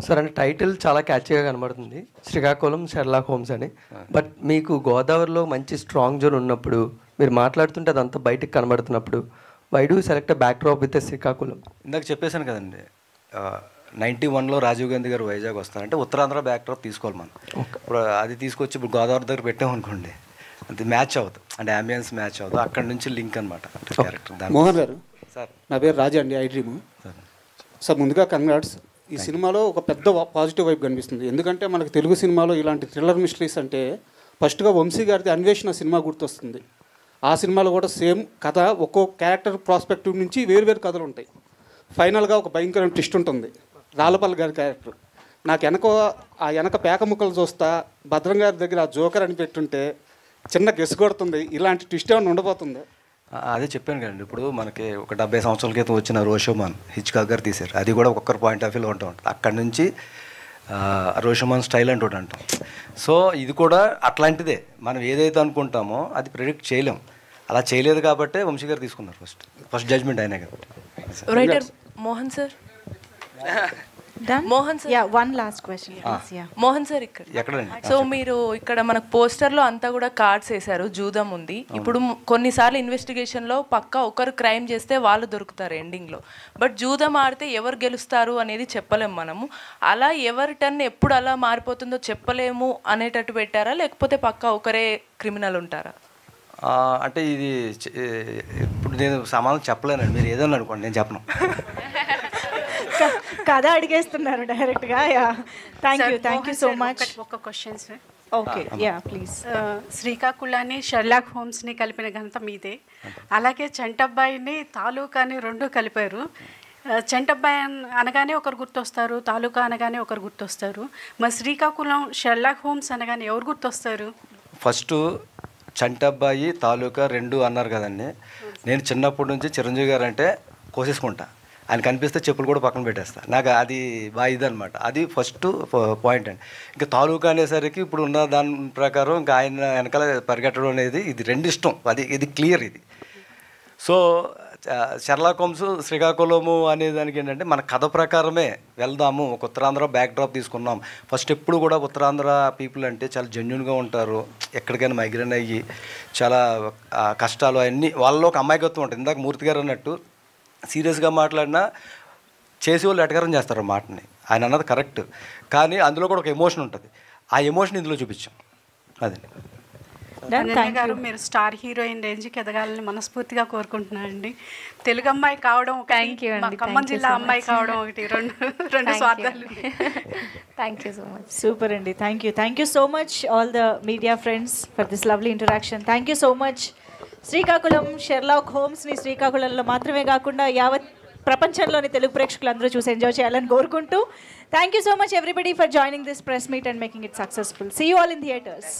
Sir అంటే title చాలా క్యాచీగా కనబడుతుంది, శ్రీకాకుళం షెర్లాక్ హోమ్స్ అని. బట్ మీకు గోదావరిలో మంచి స్ట్రాంగ్ జోన్ ఉన్నప్పుడు మీరు మాట్లాడుతుంటే అదంతా బయటకు కనబడుతున్నప్పుడు why do select backdrop with Srikakulam? ఇందాక చెప్పేశాను కదండి, 91లో రాజీవ్ గాంధీ గారు వైజాగ్ వస్తారంటే ఉత్తరాంధ్ర బ్యాక్ డ్రాప్ తీసుకోవాలి మనం. ఇప్పుడు అది తీసుకొచ్చి ఇప్పుడు గోదావరి దగ్గర పెట్టామనుకోండి, అది మ్యాచ్ అవుతుంది, అంటే అంబియన్స్ మ్యాచ్ అవుతుంది, అక్కడ నుంచి లింక్ అనమాట క్యారెక్టర్. మోహన్ గారు సార్, నా పేరు రాజా అండి, ఐ డ్రీమ్. సార్ ముందుగా కంగ్రాట్స్. ఈ సినిమాలో ఒక పెద్ద పాజిటివ్ వైబ్ కనిపిస్తుంది. ఎందుకంటే మనకు తెలుగు సినిమాలో ఇలాంటి థ్రిల్లర్ మిస్టరీస్ అంటే ఫస్ట్గా వంశీ గారిది అన్వేషణ సినిమా గుర్తొస్తుంది. ఆ సినిమాలో కూడా సేమ్ కథ, ఒక్కో క్యారెక్టర్ ప్రాస్పెక్టివ్ నుంచి వేరు కథలు ఉంటాయి. ఫైనల్గా ఒక భయంకరమైన ట్విస్ట్ ఉంటుంది. రాళ్ళపల్లి గారి క్యారెక్టర్ నాకు వెనక పేక ముక్కలు చూస్తా భద్రం గారి దగ్గర ఆ జోకర్ అని పెట్టుంటే చిన్న గెస్ కొడుతుంది. ఇలాంటి ట్విస్ట్ ఏమైనా ఉండబోతుంది? అదే చెప్పాను కదండి, ఇప్పుడు మనకి ఒక 70 సంవత్సరాల క్రితం వచ్చిన రోషోమాన్ హిచ్కాక్ గారు తీశారు. అది కూడా ఒక్కొక్కరు పాయింట్ ఆఫ్ వ్యూలో ఉంటుంది. అక్కడి నుంచి రోషోమాన్ స్టైల్ అంటూ అంటాం. సో ఇది కూడా అట్లాంటిదే. మనం ఏదైతే అనుకుంటామో అది ప్రెడిక్ట్ చేయలేం. అలా చేయలేదు కాబట్టి వంశీ గారు తీసుకున్నారు. ఫస్ట్ జడ్జ్మెంట్ అయినా కాబట్టి. Writer Mohan sir, Mohan sir, one last question Mohan sir ఇక్కడ ఎక్కడండి? సో మీరు ఇక్కడ మనకు పోస్టర్లో అంతా కూడా కార్డ్స్ వేశారు, జూదం ఉంది. ఇప్పుడు కొన్నిసార్లు ఇన్వెస్టిగేషన్లో పక్కా ఒకరు క్రైమ్ చేస్తే వాళ్ళు దొరుకుతారు ఎండింగ్లో. బట్ జూదం ఆడితే ఎవరు గెలుస్తారు అనేది చెప్పలేము మనము. అలా ఎవరి టర్న్ ఎప్పుడు అలా మారిపోతుందో చెప్పలేము అనేటట్టు పెట్టారా, లేకపోతే పక్కా ఒకరే క్రిమినల్ ఉంటారా? అంటే ఇది ఇప్పుడు నేను సమాధానం చెప్పలేనండి. మీరు ఏదన్నా అనుకోండి, నేను చెప్పను. కథ అడిగేస్తున్నారు డైరెక్ట్గా. Thank you so much. ఒక question sir. Okay, ya please. శ్రీకాకుళాన్ని షెర్లాక్ హోమ్స్ని కలిపిన ఘనత మీదే. అలాగే చంటబ్బాయిని తాలూకాని రెండు కలిపారు. చంటబ్బాయి అనగానే ఒకరు గుర్తొస్తారు, తాలూకా అనగానే ఒకరు గుర్తొస్తారు. మరి శ్రీకాకుళం షెర్లాక్ హోమ్స్ అనగానే ఎవరు గుర్తొస్తారు? ఫస్ట్ చంటబ్బాయి తాలూకా రెండు అన్నారు కదండి. నేను చిన్నప్పటి నుంచి చిరంజీవి గారు అంటే కోసేసుకుంటా. ఆయన కనిపిస్తే చెప్పులు కూడా పక్కన పెట్టేస్తా. నాకు అది బాగా ఇదనమాట. అది ఫస్ట్ పాయింట్ అండి. ఇంకా తాలూకా అనేసరికి ఇప్పుడు ఉన్న దాని ప్రకారం ఇంకా ఆయన వెనకాల పరిగెట్టడం అనేది ఇది రెండు ఇష్టం. ఇది క్లియర్ ఇది. సో షెర్లాక్ హోమ్స్ శ్రీకాకుళము అనేదానికి ఏంటంటే మన కథ ప్రకారమే వెళ్దాము. ఒక ఉత్తరాంధ్ర బ్యాక్ డ్రాప్ తీసుకున్నాం. ఫస్ట్ ఎప్పుడు కూడా ఉత్తరాంధ్ర పీపుల్ అంటే చాలా జెన్యున్గా ఉంటారు. ఎక్కడికైనా మైగ్రేన్ అయ్యి చాలా కష్టాలు అవన్నీ వాళ్ళలో ఒక అమాయకత్వం ఉంటుంది. ఇందాక మూర్తి గారు అన్నట్టు సీరియస్గా మాట్లాడినా చేసేవాళ్ళు ఎటకారం చేస్తారు ఆ మాటని. ఆయన అన్నది కరెక్ట్. కానీ అందులో కూడా ఒక ఎమోషన్ ఉంటుంది. ఆ ఎమోషన్ ఇందులో చూపించాం. అదే గారు, మీరు స్టార్ హీరోయిన్ రేంజ్కి ఎదగాలని మనస్ఫూర్తిగా కోరుకుంటున్నానండి. తెలుగు అమ్మాయి కావడం, ఖమ్మం జిల్లా అమ్మాయి కావడం ఒకటి, రెండు స్వార్థాలు. Thank you so much. Super అండి. Thank you so much all the media friends for this lovely interaction. Thank you so much. Srikakulam Sherlock హోమ్స్ని శ్రీకాకుళంలో మాత్రమే కాకుండా యావత్ ప్రపంచంలోని తెలుగు ప్రేక్షకులందరూ చూసి ఎంజాయ్ చేయాలని కోరుకుంటూ thank you so much everybody for joining this press meet and making it successful. See you all in theatres.